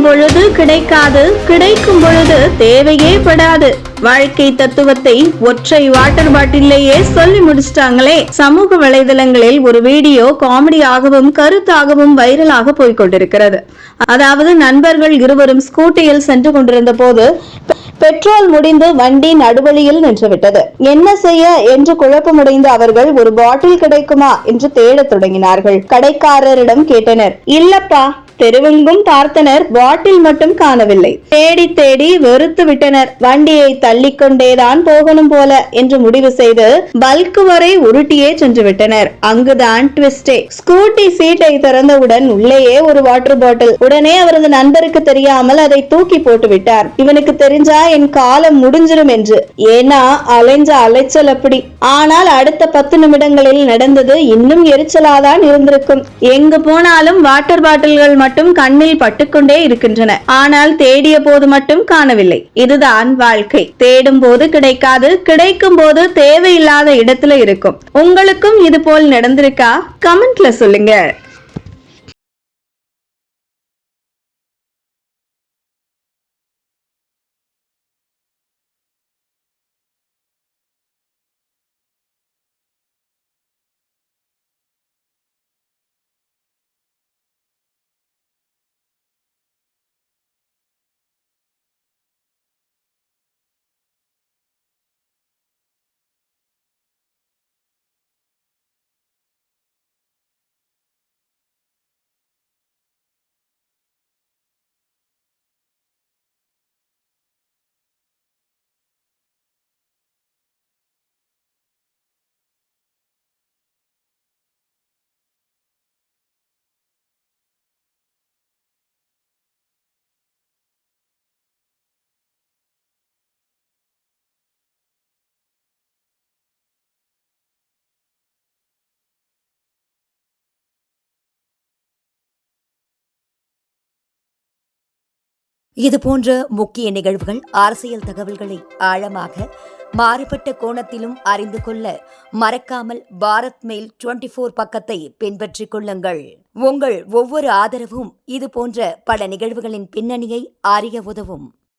தேடும் பொழுது கிடைக்காது, கிடைக்கும் பொழுது தேவையே படாது. வாழ்க்கை தத்துவத்தை ஒற்றை வாட்டர் பாட்டிலேயே சொல்லி முடிச்சிட்டாங்களே. சமூக வலைதளங்களில் ஒரு வீடியோ காமெடியாகவும் கருத்தாகவும் வைரலாக போய்கொண்டிருக்கிறது. அதாவது நண்பர்கள் இருவரும் ஸ்கூட்டியில் சென்று கொண்டிருந்த போது பெட்ரோல் முடிந்து வண்டி நடுவழியில் நின்றுவிட்டது. என்ன செய்ய என்று குழப்பமடைந்த அவர்கள் ஒரு பாட்டில் கிடைக்குமா என்று தேடத் தொடங்கினார்கள். கடைக்காரரிடம் கேட்டனர். இல்லப்பா, தெருவெங்கும் பார்த்தனர், பாட்டில் மட்டும் காணவில்லை. தேடி தேடி வெறுத்து விட்டனர். வண்டியை தள்ளிக்கொண்டேதான் போகணும் போல என்று முடிவு செய்து பல்க் வரை உருட்டியே சென்று விட்டனர். அங்குதான் ட்விஸ்டே. ஸ்கூட்டி சீட்டை திறந்தவுடன் உள்ளேயே ஒரு வாட்டர் பாட்டில். உடனே அவரது நண்பருக்கு தெரியாமல் அதை தூக்கி போட்டு விட்டார். இவனுக்கு தெரிஞ்சா என் காலம் முடிஞ்சிரும் என்று. ஏன்னா அலைஞ்ச அலைச்சல் அப்படி. ஆனால் அடுத்த 10 நிமிடங்களில் நடந்தது இன்னும் எரிச்சலாதான் இருந்திருக்கும். எங்கு போனாலும் வாட்டர் பாட்டில்கள் மட்டும் கண்ணில் பட்டுக்கொண்டே இருக்கின்றன. ஆனால் தேடிய போது மட்டும் காணவில்லை. இதுதான் வாழ்க்கை. தேடும் போது கிடைக்காது, கிடைக்கும் போது தேவையில்லாத இடத்துல இருக்கும். உங்களுக்கும் இது போல் நடந்திருக்கா? கமெண்ட்ல சொல்லுங்க. இதுபோன்ற முக்கிய நிகழ்வுகள், அரசியல் தகவல்களை ஆழமாக மாறுபட்ட கோணத்திலும் அறிந்து கொள்ள மறக்காமல் பாரத் மெயில் 24 பக்கத்தை பின்பற்றிக் கொள்ளுங்கள். உங்கள் ஒவ்வொரு ஆதரவும் இதுபோன்ற பல நிகழ்வுகளின் பின்னணியை அறிய உதவும்.